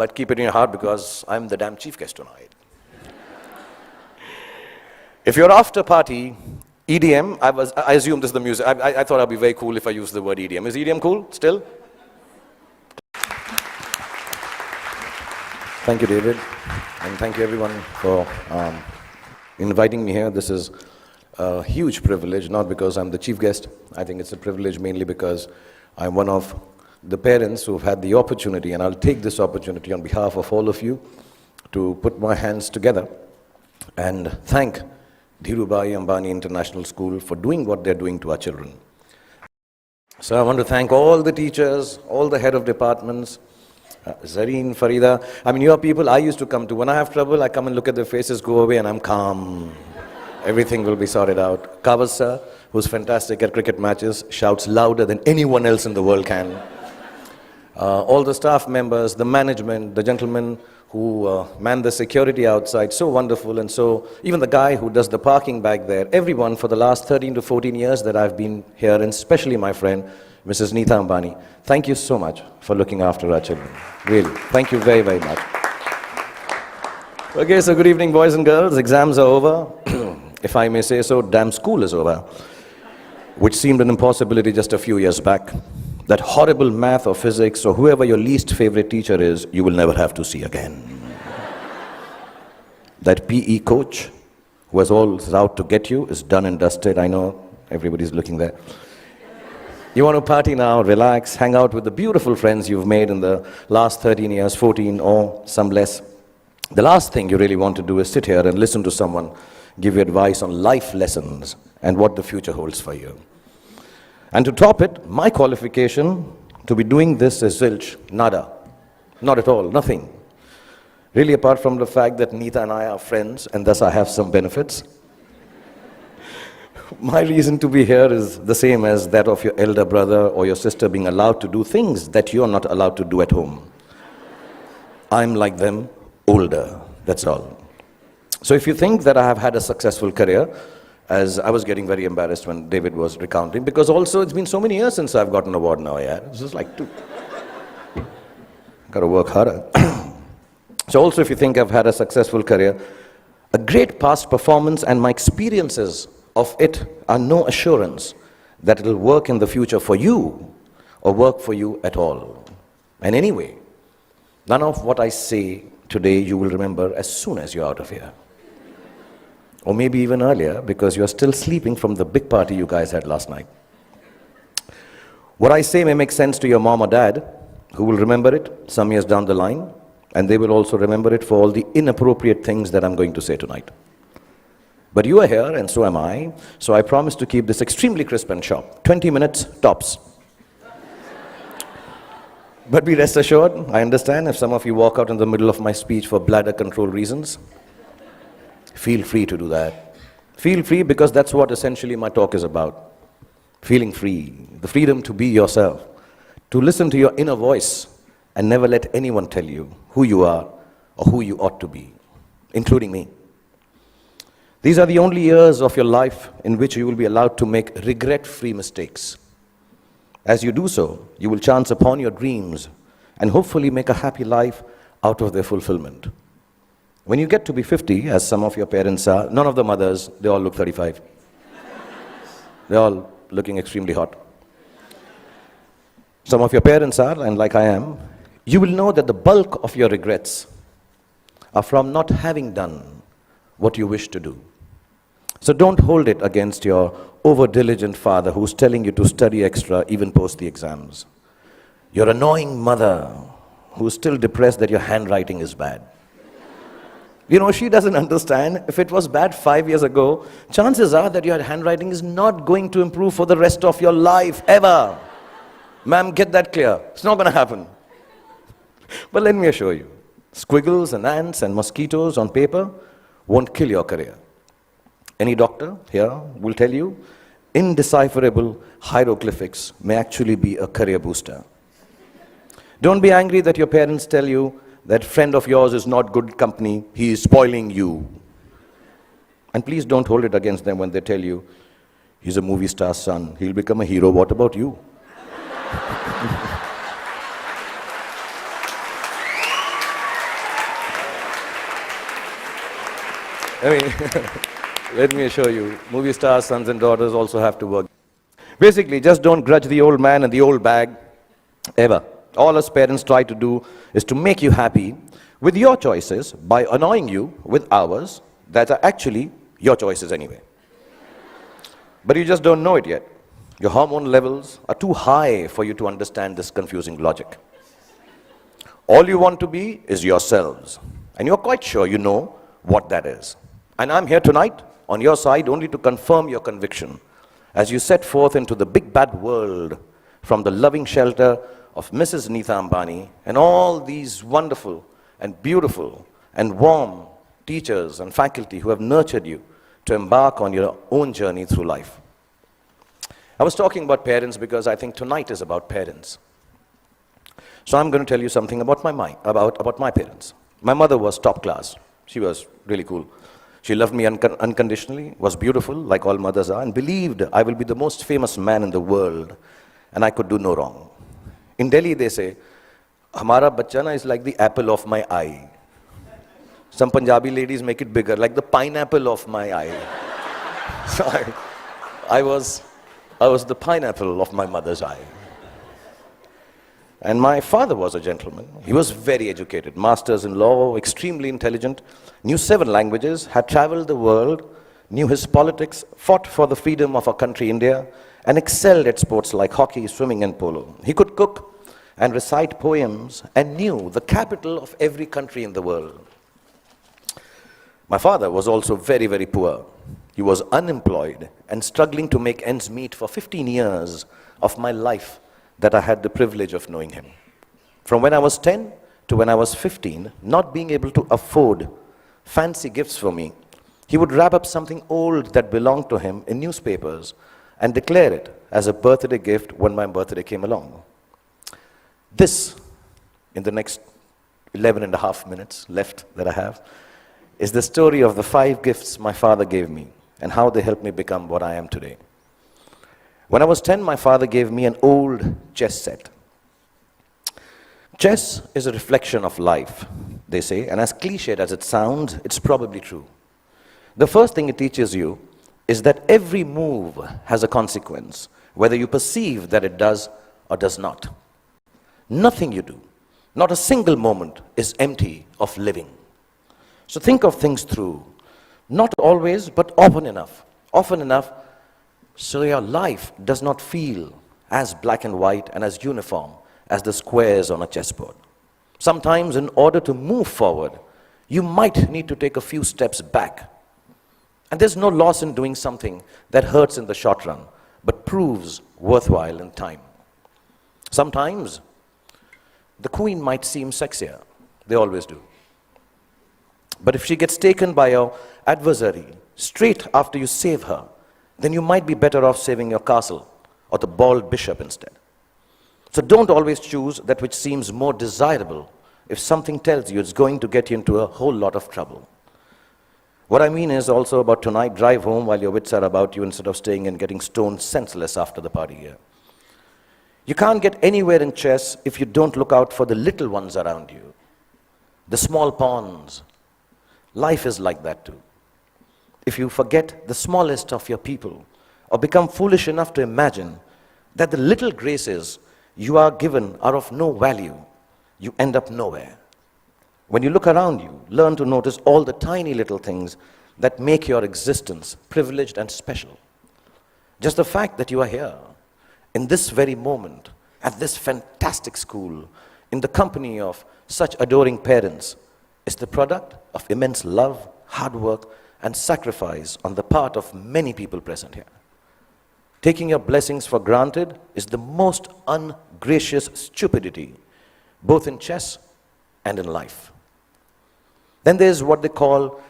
But keep it in your heart because I'm the damn chief guest tonight. If you're after party, EDM, I assume this is the music. I thought it'd be very cool if I used the word EDM. Is EDM cool still? Thank you, David. And thank you, everyone, for inviting me here. This is a huge privilege, not because I'm the chief guest. I think it's a privilege mainly because I'm one of the parents who've had the opportunity, and I'll take this opportunity on behalf of all of you to put my hands together and thank Dhirubhai Ambani International School for doing what they're doing to our children. So I want to thank all the teachers, all the head of departments, Zareen, Farida. I mean, you are people I used to come to. When I have trouble, I come and look at their faces, go away, and I'm calm. Everything will be sorted out. Kavas sir, who's fantastic at cricket matches, shouts louder than anyone else in the world can. All the staff members, the management, the gentlemen who man the security outside, so wonderful. And so even the guy who does the parking back there, everyone for the last 13 to 14 years that I've been here, and especially my friend, Mrs. Neeta Ambani, thank you so much for looking after our children. Really, thank you very, very much. Okay, so good evening, boys and girls. Exams are over. If I may say so, damn school is over, which seemed an impossibility just a few years back. That horrible math or physics or whoever your least favorite teacher is, you will never have to see again. That PE coach who was always out to get you is done and dusted. I know everybody's looking there. You want to party now, relax, hang out with the beautiful friends you've made in the last 13 years, 14 or some less. The last thing you really want to do is sit here and listen to someone give you advice on life lessons and what the future holds for you. And to top it, my qualification to be doing this is zilch, nada. Not at all, nothing. Really, apart from the fact that Neeta and I are friends, and thus I have some benefits. My reason to be here is the same as that of your elder brother or your sister being allowed to do things that you're not allowed to do at home. I'm like them, older, that's all. So if you think that I have had a successful career, as I was getting very embarrassed when David was recounting, because also it's been so many years since I've got an award now, yeah. This is like 2. Got to work harder. So also if you think I've had a successful career, a great past performance and my experiences of it are no assurance that it'll work in the future for you or work for you at all. And anyway, none of what I say today you will remember as soon as you're out of here. Or maybe even earlier, because you're still sleeping from the big party you guys had last night. What I say may make sense to your mom or dad, who will remember it some years down the line, and they will also remember it for all the inappropriate things that I'm going to say tonight. But you are here, and so am I, so I promise to keep this extremely crisp and sharp. 20 minutes, tops. But be rest assured, I understand if some of you walk out in the middle of my speech for bladder control reasons. Feel free to do that. Feel free because that's what essentially my talk is about. Feeling free, the freedom to be yourself, to listen to your inner voice and never let anyone tell you who you are or who you ought to be, including me. These are the only years of your life in which you will be allowed to make regret-free mistakes. As you do so, you will chance upon your dreams and hopefully make a happy life out of their fulfillment. When you get to be 50, as some of your parents are, none of the mothers, they all look 35. They're all looking extremely hot. Some of your parents are, and like I am, you will know that the bulk of your regrets are from not having done what you wish to do. So don't hold it against your over-diligent father who's telling you to study extra even post the exams. Your annoying mother who's still depressed that your handwriting is bad. You know, she doesn't understand. If it was bad 5 years ago, chances are that your handwriting is not going to improve for the rest of your life, ever. Ma'am, get that clear. It's not going to happen. But let me assure you, squiggles and ants and mosquitoes on paper won't kill your career. Any doctor here will tell you, indecipherable hieroglyphics may actually be a career booster. Don't be angry that your parents tell you that friend of yours is not good company, he is spoiling you. And please don't hold it against them when they tell you, he's a movie star's son, he'll become a hero, what about you? I mean, let me assure you, movie stars' sons and daughters also have to work. Basically, just don't grudge the old man and the old bag, ever. All us parents try to do is to make you happy with your choices by annoying you with ours that are actually your choices anyway. But you just don't know it yet. Your hormone levels are too high for you to understand this confusing logic. All you want to be is yourselves, and you're quite sure you know what that is. And I'm here tonight on your side only to confirm your conviction as you set forth into the big bad world from the loving shelter of Mrs. Neeta Ambani and all these wonderful and beautiful and warm teachers and faculty who have nurtured you to embark on your own journey through life. I was talking about parents because I think tonight is about parents. So I'm going to tell you something about my parents. My mother was top class. She was really cool. She loved me unconditionally, was beautiful, like all mothers are, and believed I will be the most famous man in the world, and I could do no wrong. In Delhi, they say, "Hamara bachcha na is like the apple of my eye." Some Punjabi ladies make it bigger, like the pineapple of my eye. So I was the pineapple of my mother's eye. And my father was a gentleman. He was very educated, masters in law, extremely intelligent, knew 7 languages, had traveled the world, knew his politics, fought for the freedom of our country, India, and excelled at sports like hockey, swimming, and polo. He could cook and recite poems and knew the capital of every country in the world. My father was also very, very poor. He was unemployed and struggling to make ends meet for 15 years of my life that I had the privilege of knowing him. From when I was 10 to when I was 15, not being able to afford fancy gifts for me, he would wrap up something old that belonged to him in newspapers and declare it as a birthday gift when my birthday came along. This, in the next 11 and a half minutes left that I have, is the story of the 5 gifts my father gave me and how they helped me become what I am today. When I was 10, my father gave me an old chess set. Chess is a reflection of life, they say, and as cliched as it sounds, it's probably true. The first thing it teaches you is that every move has a consequence, whether you perceive that it does or does not. Nothing you do, not a single moment, is empty of living. So think of things through, not always, but often enough so your life does not feel as black and white and as uniform as the squares on a chessboard. Sometimes in order to move forward, you might need to take a few steps back. And there's no loss in doing something that hurts in the short run, but proves worthwhile in time. Sometimes the queen might seem sexier. They always do. But if she gets taken by your adversary straight after you save her, then you might be better off saving your castle or the bald bishop instead. So don't always choose that which seems more desirable if something tells you it's going to get you into a whole lot of trouble. What I mean is also about tonight, drive home while your wits are about you instead of staying and getting stoned senseless after the party here. You can't get anywhere in chess if you don't look out for the little ones around you, the small pawns. Life is like that too. If you forget the smallest of your people or become foolish enough to imagine that the little graces you are given are of no value, you end up nowhere. When you look around you, learn to notice all the tiny little things that make your existence privileged and special. Just the fact that you are here, in this very moment, at this fantastic school, in the company of such adoring parents, is the product of immense love, hard work, and sacrifice on the part of many people present here. Taking your blessings for granted is the most ungracious stupidity, both in chess and in life. Then there's what they call,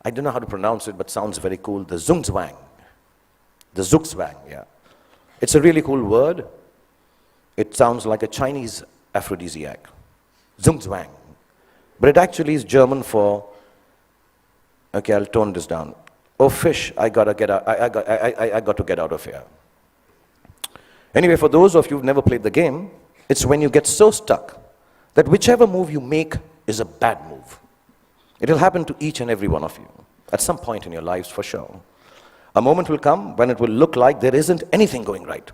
I don't know how to pronounce it, but sounds very cool, the Zugzwang. The Zugzwang, yeah. It's a really cool word. It sounds like a Chinese aphrodisiac. Zugzwang. But it actually is German for, okay, I'll tone this down. Oh, fish, I got to get out of here. Anyway, for those of you who've never played the game, it's when you get so stuck that whichever move you make is a bad move. It'll happen to each and every one of you. at some point in your lives for sure. A moment will come when it will look like there isn't anything going right,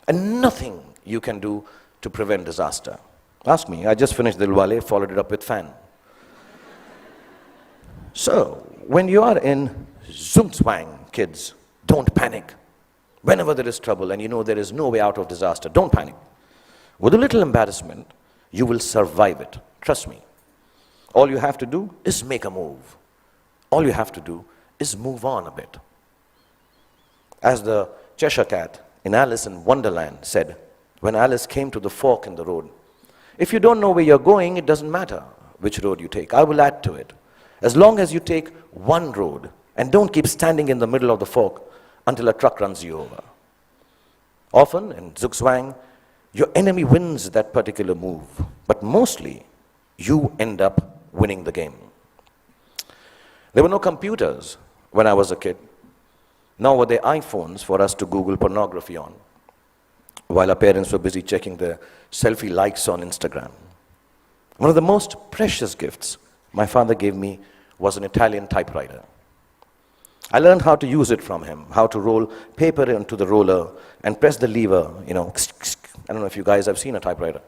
and nothing you can do to prevent disaster. Ask me, I just finished Dilwale, followed it up with Fan. So, when you are in Zumzwang, kids, don't panic. Whenever there is trouble and you know there is no way out of disaster, don't panic. With a little embarrassment, you will survive it. Trust me. All you have to do is make a move. All you have to do is move on a bit. As the Cheshire Cat in Alice in Wonderland said, when Alice came to the fork in the road, if you don't know where you're going, it doesn't matter which road you take. I will add to it. As long as you take one road and don't keep standing in the middle of the fork until a truck runs you over. Often in Zugzwang, your enemy wins that particular move, but mostly you end up winning the game. There were no computers when I was a kid, nor were there iPhones for us to Google pornography on, while our parents were busy checking their selfie likes on Instagram. One of the most precious gifts my father gave me was an Italian typewriter. I learned how to use it from him, how to roll paper into the roller and press the lever, I don't know if you guys have seen a typewriter.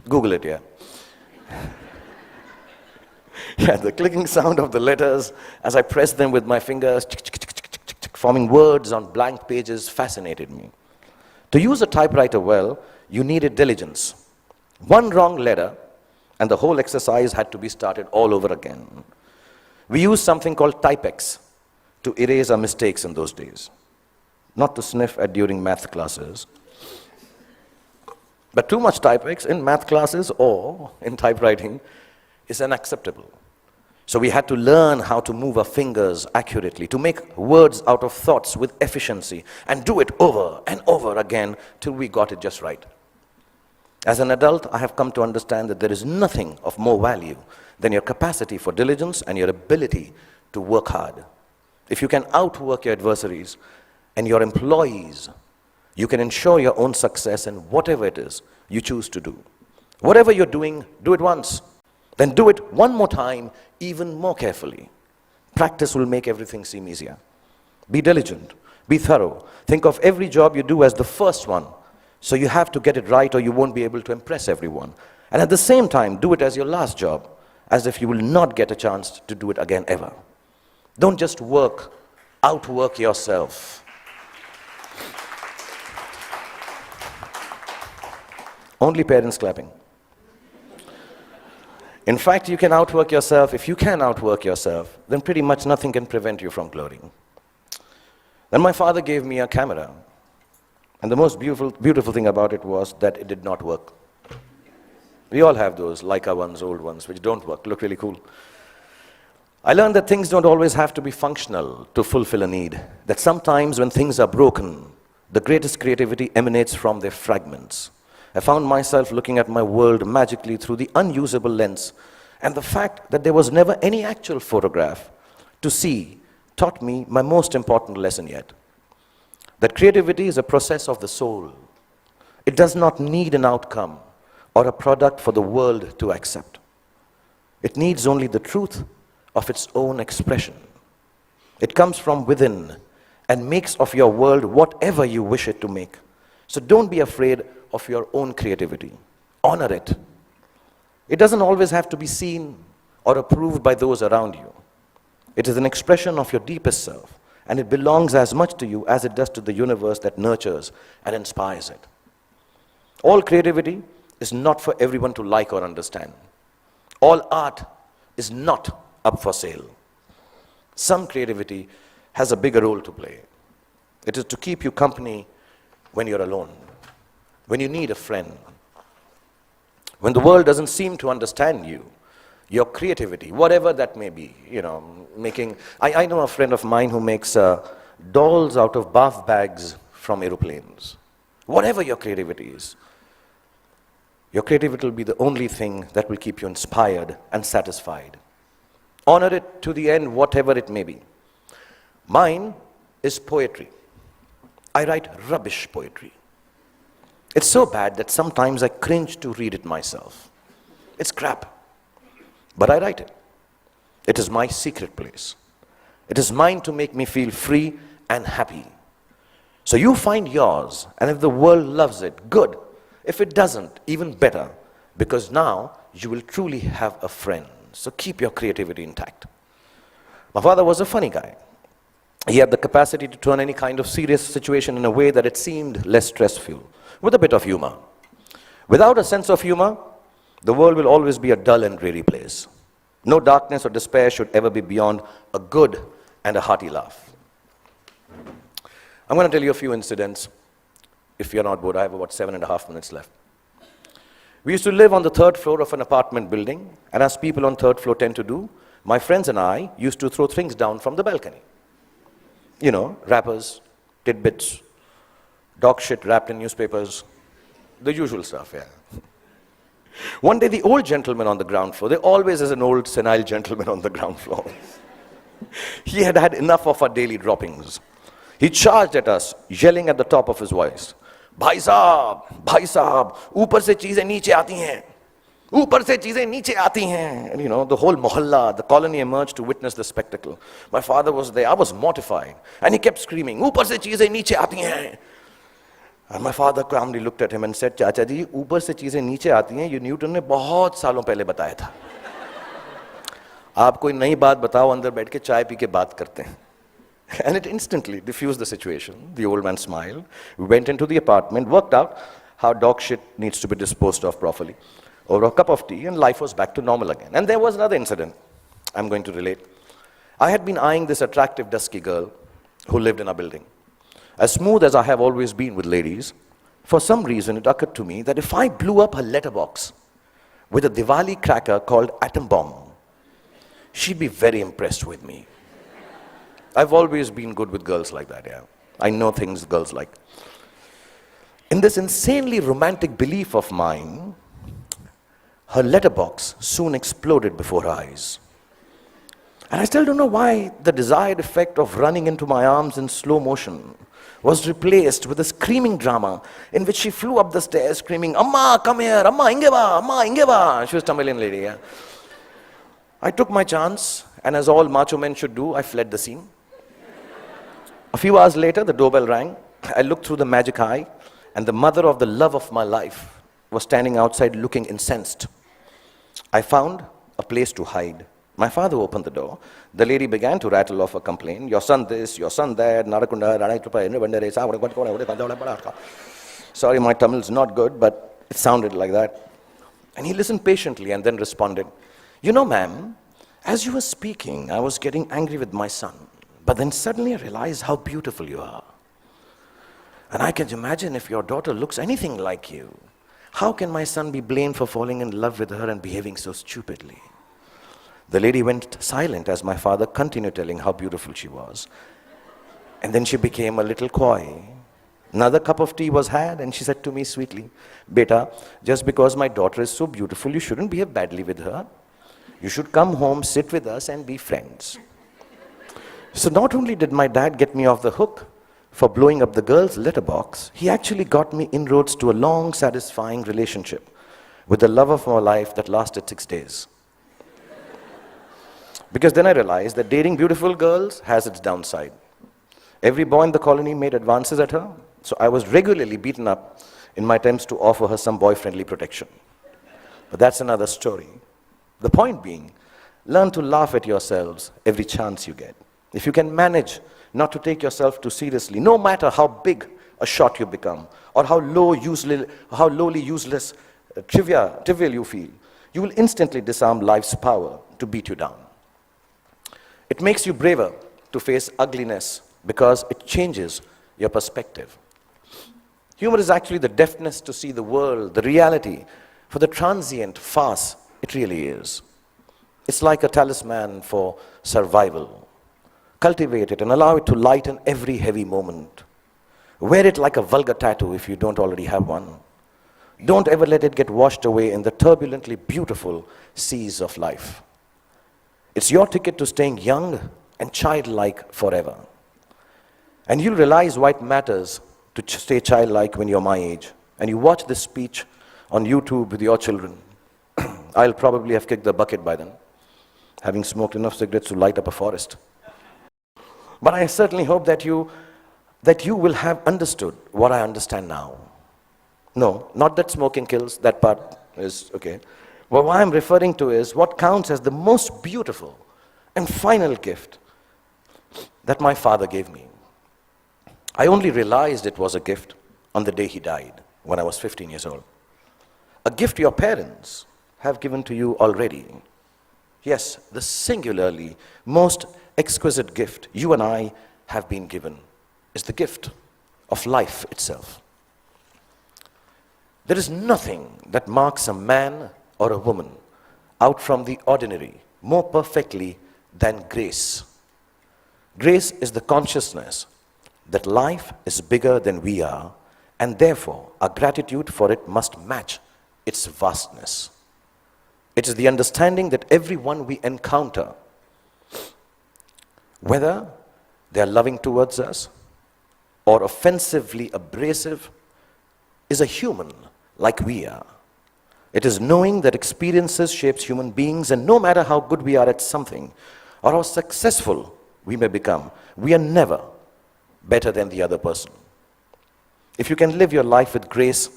Google it, yeah. Yeah, the clicking sound of the letters as I pressed them with my fingers, forming words on blank pages, fascinated me. To use a typewriter well, you needed diligence. One wrong letter, and the whole exercise had to be started all over again. We used something called Typex to erase our mistakes in those days. Not to sniff at during math classes. But too much Typex in math classes or in typewriting is unacceptable. So we had to learn how to move our fingers accurately, to make words out of thoughts with efficiency, and do it over and over again till we got it just right. As an adult, I have come to understand that there is nothing of more value than your capacity for diligence and your ability to work hard. If you can outwork your adversaries and your employees, you can ensure your own success in whatever it is you choose to do. Whatever you're doing, do it once. Then do it one more time, even more carefully. Practice will make everything seem easier. Be diligent. Be thorough. Think of every job you do as the first one. So you have to get it right or you won't be able to impress everyone. And at the same time, do it as your last job, as if you will not get a chance to do it again ever. Don't just outwork yourself. Only parents clapping. In fact, you can outwork yourself. If you can outwork yourself, then pretty much nothing can prevent you from glorying. Then my father gave me a camera. And the most beautiful thing about it was that it did not work. We all have those Leica ones, old ones, which don't work, look really cool. I learned that things don't always have to be functional to fulfill a need. That sometimes when things are broken, the greatest creativity emanates from their fragments. I found myself looking at my world magically through the unusable lens, and the fact that there was never any actual photograph to see taught me my most important lesson yet. That creativity is a process of the soul. It does not need an outcome or a product for the world to accept. It needs only the truth of its own expression. It comes from within and makes of your world whatever you wish it to make. So don't be afraid of your own creativity. Honor it. It doesn't always have to be seen or approved by those around you. It is an expression of your deepest self. And it belongs as much to you as it does to the universe that nurtures and inspires it. All creativity is not for everyone to like or understand. All art is not up for sale. Some creativity has a bigger role to play. It is to keep you company when you're alone, when you need a friend, when the world doesn't seem to understand you. Your creativity, whatever that may be, I know a friend of mine who makes dolls out of bath bags from aeroplanes. Whatever your creativity is, your creativity will be the only thing that will keep you inspired and satisfied. Honor it to the end, whatever it may be. Mine is poetry. I write rubbish poetry. It's so bad that sometimes I cringe to read it myself. It's crap. But I write it. It is my secret place. It is mine to make me feel free and happy. So you find yours, and if the world loves it, good. If it doesn't, even better, because now you will truly have a friend. So keep your creativity intact. My father was a funny guy. He had the capacity to turn any kind of serious situation in a way that it seemed less stressful, with a bit of humor. Without a sense of humor, the world will always be a dull and dreary place. No darkness or despair should ever be beyond a good and a hearty laugh. I'm going to tell you a few incidents. If you're not bored, I have about 7.5 minutes left. We used to live on the 3rd floor of an apartment building, and as people on 3rd floor tend to do, my friends and I used to throw things down from the balcony. You know, wrappers, tidbits, dog shit wrapped in newspapers, the usual stuff, yeah. One day, the old gentleman on the ground floor, there always is an old senile gentleman on the ground floor. He had had enough of our daily droppings. He charged at us, yelling at the top of his voice, भाई साहब, ऊपर से चीजें नीचे आती हैं, ऊपर से चीजें नीचे आती हैं. And you know, the whole mohalla, the colony emerged to witness the spectacle. My father was there, I was mortified, and he kept screaming, ऊपर से चीजें नीचे आती हैं. And my father calmly looked at him and said, चाचा जी, ऊपर से चीजें नीचे आती हैं, ये न्यूटन ने बहुत सालों पहले बताया था. आप कोई नई बात बताओ, अंदर बैठ के चाय पी के बात करते हैं. And it instantly diffused the situation. The old man smiled. We went into the apartment, worked out how dog shit needs to be disposed of properly. Over a cup of tea, and life was back to normal again. And there was another incident I'm going to relate. I had been eyeing this attractive, dusky girl who lived in our building. As smooth as I have always been with ladies, for some reason it occurred to me that if I blew up her letterbox with a Diwali cracker called Atom Bomb, she'd be very impressed with me. I've always been good with girls like that, yeah. I know things girls like. In this insanely romantic belief of mine, her letterbox soon exploded before her eyes. And I still don't know why the desired effect of running into my arms in slow motion was replaced with a screaming drama in which she flew up the stairs screaming, Amma, come here, Amma, ingeva, Amma, ingeva. She was a Tamilian lady, yeah. I took my chance, and as all macho men should do, I fled the scene. A few hours later, the doorbell rang. I looked through the magic eye, and the mother of the love of my life was standing outside looking incensed. I found a place to hide. My father opened the door. The lady began to rattle off a complaint. Your son this, your son that, sorry, my Tamil is not good, but it sounded like that. And he listened patiently and then responded, you know, ma'am, as you were speaking, I was getting angry with my son. But then suddenly I realized how beautiful you are. And I can imagine if your daughter looks anything like you, how can my son be blamed for falling in love with her and behaving so stupidly? The lady went silent as my father continued telling how beautiful she was. And then she became a little coy. Another cup of tea was had, and she said to me sweetly, Beta, just because my daughter is so beautiful, you shouldn't behave badly with her. You should come home, sit with us, and be friends. So not only did my dad get me off the hook for blowing up the girl's letterbox, he actually got me inroads to a long, satisfying relationship with the love of my life that lasted 6 days. Because then I realized that dating beautiful girls has its downside. Every boy in the colony made advances at her, so I was regularly beaten up in my attempts to offer her some boy-friendly protection. But that's another story. The point being, learn to laugh at yourselves every chance you get. If you can manage not to take yourself too seriously, no matter how big a shot you become, or how lowly, useless, trivial you feel, you will instantly disarm life's power to beat you down. It makes you braver to face ugliness because it changes your perspective. Humor is actually the deafness to see the world, the reality, for the transient farce it really is. It's like a talisman for survival. Cultivate it and allow it to lighten every heavy moment. Wear it like a vulgar tattoo if you don't already have one. Don't ever let it get washed away in the turbulently beautiful seas of life. It's your ticket to staying young and childlike forever. And you'll realize why it matters to stay childlike when you're my age. And you watch this speech on YouTube with your children. I'll probably have kicked the bucket by then. having smoked enough cigarettes to light up a forest. But I certainly hope that you will have understood what I understand now. No, not that smoking kills, that part is okay. But what I'm referring to is what counts as the most beautiful and final gift that my father gave me. I only realized it was a gift on the day he died, when I was 15 years old. A gift your parents have given to you already. Yes, the singularly most exquisite gift you and I have been given is the gift of life itself. There is nothing that marks a man or a woman out from the ordinary more perfectly than grace. Grace is the consciousness that life is bigger than we are, and therefore our gratitude for it must match its vastness. It is the understanding that everyone we encounter, whether they are loving towards us or offensively abrasive, is a human like we are. It is knowing that experiences shapes human beings, and no matter how good we are at something or how successful we may become, we are never better than the other person. If you can live your life with grace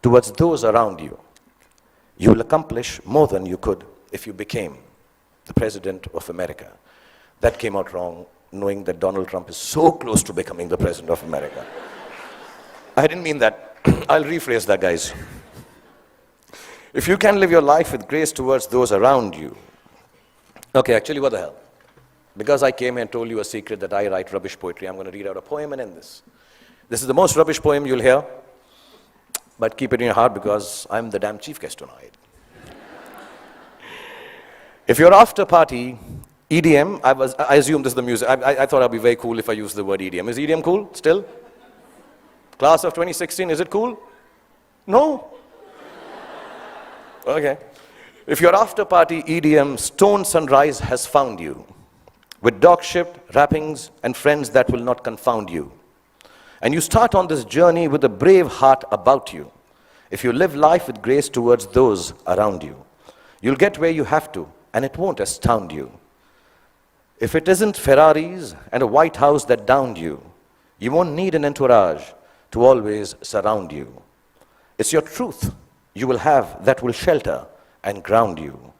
towards those around you, you will accomplish more than you could if you became the President of America. That came out wrong, knowing that Donald Trump is so close to becoming the President of America. I didn't mean that. I'll rephrase that, guys. If you can live your life with grace towards those around you. Okay, actually, what the hell? Because I came and told you a secret that I write rubbish poetry, I'm going to read out a poem and end this. This is the most rubbish poem you'll hear, but keep it in your heart because I'm the damn chief guest tonight. If you're after party, EDM, I assume this is the music. I thought I'd be very cool if I used the word EDM. Is EDM cool still? Class of 2016, is it cool? No? Okay. If you're after party, EDM, Stone Sunrise has found you, with dog-shipped wrappings and friends that will not confound you. And you start on this journey with a brave heart about you. If you live life with grace towards those around you, you'll get where you have to, and it won't astound you. If it isn't Ferraris and a White House that downed you, you won't need an entourage to always surround you. It's your truth you will have that will shelter and ground you.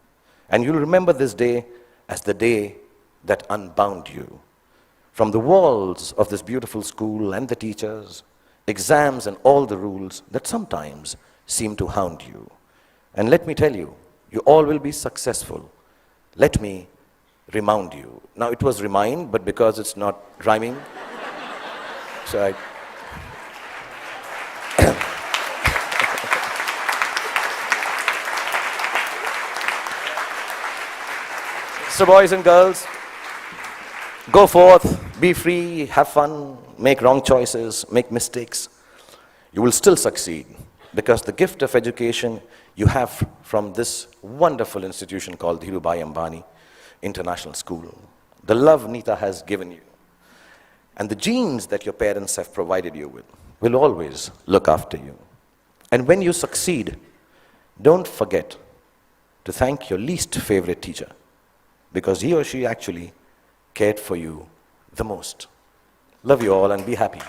And you'll remember this day as the day that unbound you. From the walls of this beautiful school and the teachers, exams and all the rules that sometimes seem to hound you. And let me tell you, you all will be successful. Let me remind you. Now it was remind, but because it's not rhyming, so I... So boys and girls, go forth, be free, have fun, make wrong choices, make mistakes. You will still succeed because the gift of education you have from this wonderful institution called Dhirubhai Ambani International School. The love Nita has given you and the genes that your parents have provided you with will always look after you. And when you succeed, don't forget to thank your least favorite teacher, because he or she actually cared for you the most. Love you all and be happy.